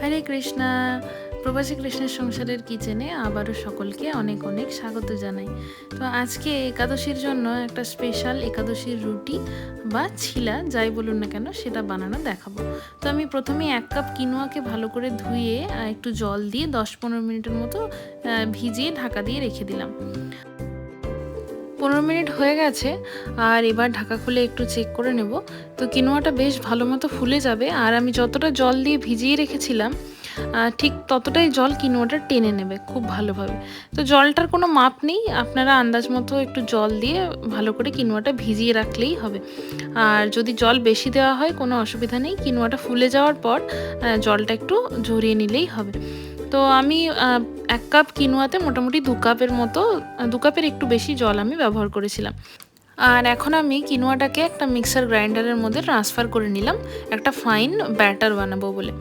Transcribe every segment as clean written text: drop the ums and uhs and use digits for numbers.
হরে কৃষ্ণা। প্রবাসী কৃষ্ণের সংসারের কিচেনে আবারও সকলকে অনেক অনেক স্বাগত জানাই। তো আজকে একাদশীর জন্য একটা স্পেশাল একাদশীর রুটি বা ছিলা যাই বলুন না কেন সেটা বানানো দেখাবো। তো আমি প্রথমে 1 কাপ কিনোয়াকে ভালো করে ধুয়ে একটু জল দিয়ে 10-15 মিনিটের মতো ভিজিয়ে ঢাকা দিয়ে রেখে দিলাম। 15 মিনিট হয়ে গেছে আর এবার ঢাকা খুলে একটু চেক করে নেব। তো কিনোয়াটা বেশ ভালো মতো ফুলে যাবে আর আমি যতটা জল দিয়ে ভিজিয়ে রেখেছিলাম ঠিক ততটাই জল কিনোয়াটা টেনে নেবে খুব ভালোভাবে। তো জলটার কোনো মাপ নেই, আপনারা আন্দাজ মতো একটু জল দিয়ে ভালো করে কিনোয়াটা ভিজিয়ে রাখলেই হবে। আর যদি জল বেশি দেওয়া হয় কোনো অসুবিধা নেই, কিনোয়াটা ফুলে যাওয়ার পর জলটা একটু ঝরিয়ে নিলেই হবে। তো আমি 1 কাপ কিনোয়াতে মোটামুটি 2 কাপের মতো 2 কাপের একটু বেশি জল আমি ব্যবহার করেছিলাম। আর এখন আমি কিনোয়াটাকে একটা মিক্সার গ্রাইন্ডারের মধ্যে ট্রান্সফার করে নিলাম একটা ফাইন ব্যাটার বানাবো বলে।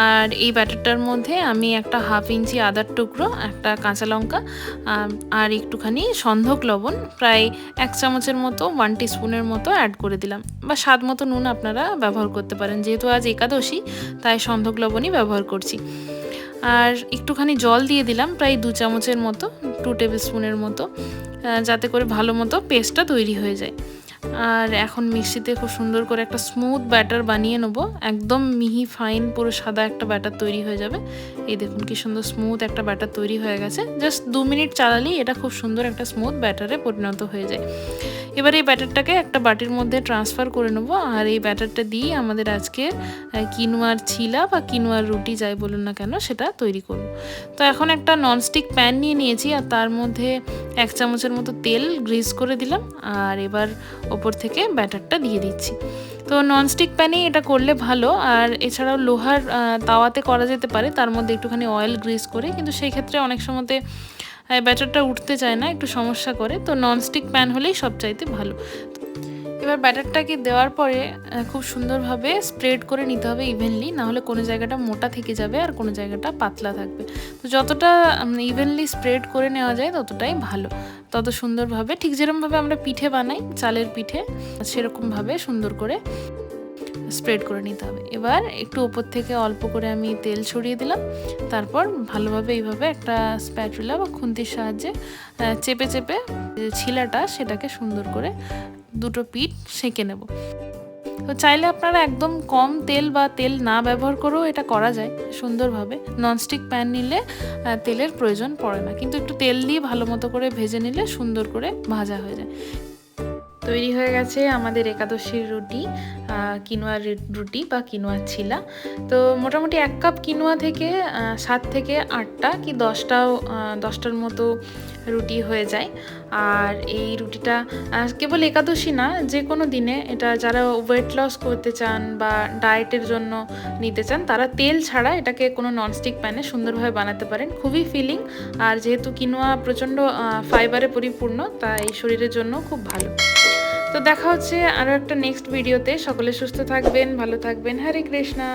আর এই ব্যাটারটার মধ্যে আমি একটা 1/2 ইঞ্চি আদার টুকরো, একটা কাঁচা লঙ্কা আর একটুখানি সন্ধক লবণ প্রায় 1 চামচের মতো 1 টিস্পুনের মতো অ্যাড করে দিলাম, বা স্বাদ মতো নুন আপনারা ব্যবহার করতে পারেন। যেহেতু আজ একাদশী তাই সন্ধক লবণই ব্যবহার করছি। আর একটুখানি জল দিয়ে দিলাম প্রায় 2 চামচের মতো, 2 টেবিল স্পুনের মতো, যাতে করে ভালো মতো পেস্টটা তৈরি হয়ে যায়। আর এখন মিক্সিতে খুব সুন্দর করে একটা স্মুথ ব্যাটার বানিয়ে নেব, একদম মিহি ফাইন পুরো সাদা একটা ব্যাটার তৈরি হয়ে যাবে। এই দেখুন কি সুন্দর স্মুথ একটা ব্যাটার তৈরি হয়ে গেছে। জাস্ট 2 মিনিট চালালেই এটা খুব সুন্দর একটা স্মুথ ব্যাটারে পরিণত হয়ে যায়। এবার এই ব্যাটারটাকে একটা বাটির মধ্যে ট্রান্সফার করে নেব আর এই ব্যাটারটা দিয়ে আমাদের আজকে কিনোয়ার ছিলা বা কিনোয়ার রুটি যাই বলুন না কেন সেটা তৈরি করব। তো এখন একটা ননস্টিক প্যান নিয়ে নিয়েছি আর তার মধ্যে 1 চামচের মতো তেল গ্রিস করে দিলাম আর এবার ওপর থেকে ব্যাটারটা দিয়ে দিচ্ছি। তো ননস্টিক প্যানেই এটা করলে ভালো, আর এছাড়াও লোহার তাওয়াতে করা যেতে পারে, তার মধ্যে একটুখানি অয়েল গ্রিস করে, কিন্তু সেই ক্ষেত্রে অনেক সময়তে ব্যাটারটা উঠতে চায় না, একটু সমস্যা করে। তো ননস্টিক প্যান হলেই সবচাইতে ভালো। এবার ব্যাটারটাকে দেওয়ার পরে খুব সুন্দরভাবে স্প্রেড করে নিতে হবে ইভেনলি, নাহলে কোনো জায়গাটা মোটা থেকে যাবে আর কোনো জায়গাটা পাতলা থাকবে। তো যতটা ইভেনলি স্প্রেড করে নেওয়া যায় ততটাই ভালো, তত সুন্দরভাবে, ঠিক যেরকমভাবে আমরা পিঠে বানাই চালের পিঠে সেরকমভাবে সুন্দর করে স্প্রেড করে নিতে হবে। এবার একটু ওপর থেকে অল্প করে আমি তেল ছড়িয়ে দিলাম, তারপর ভালোভাবে এইভাবে একটা স্প্যাটুলা বা খুন্তির সাহায্যে চেপে চেপে ছিলাটা সেটাকে সুন্দর করে দুটো পিঠ সেঁকে নেব। তো চাইলে আপনারা একদম কম তেল বা তেল না ব্যবহার করেও এটা করা যায় সুন্দরভাবে। ননস্টিক প্যান নিলে তেলের প্রয়োজন পড়ে না, কিন্তু একটু তেল দিয়ে ভালো মতো করে ভেজে নিলে সুন্দর করে ভাজা হয়ে যায়। তৈরি হয়ে গেছে আমাদের একাদশীর রুটি, কিনোয়ার রুটি বা কিনোয়ার ছিলা। তো মোটামুটি 1 কাপ কিনোয়া থেকে 7 থেকে 8টা কি 10টার মতো রুটি হয়ে যায়। আর এই রুটিটা কেবল একাদশী না, যে কোনো দিনে এটা যারা ওয়েট লস করতে চান বা ডায়েটের জন্য নিতে চান তারা তেল ছাড়া এটাকে কোনো ননস্টিক প্যানে সুন্দরভাবে বানাতে পারেন। খুবই ফিলিং, আর যেহেতু কিনোয়া প্রচণ্ড ফাইবারে পরিপূর্ণ তাই শরীরের জন্য খুব ভালো। তো দেখা হচ্ছে আরও একটা নেক্সট ভিডিওতে। সকলে সুস্থ থাকবেন, ভালো থাকবেন। হরে কৃষ্ণা।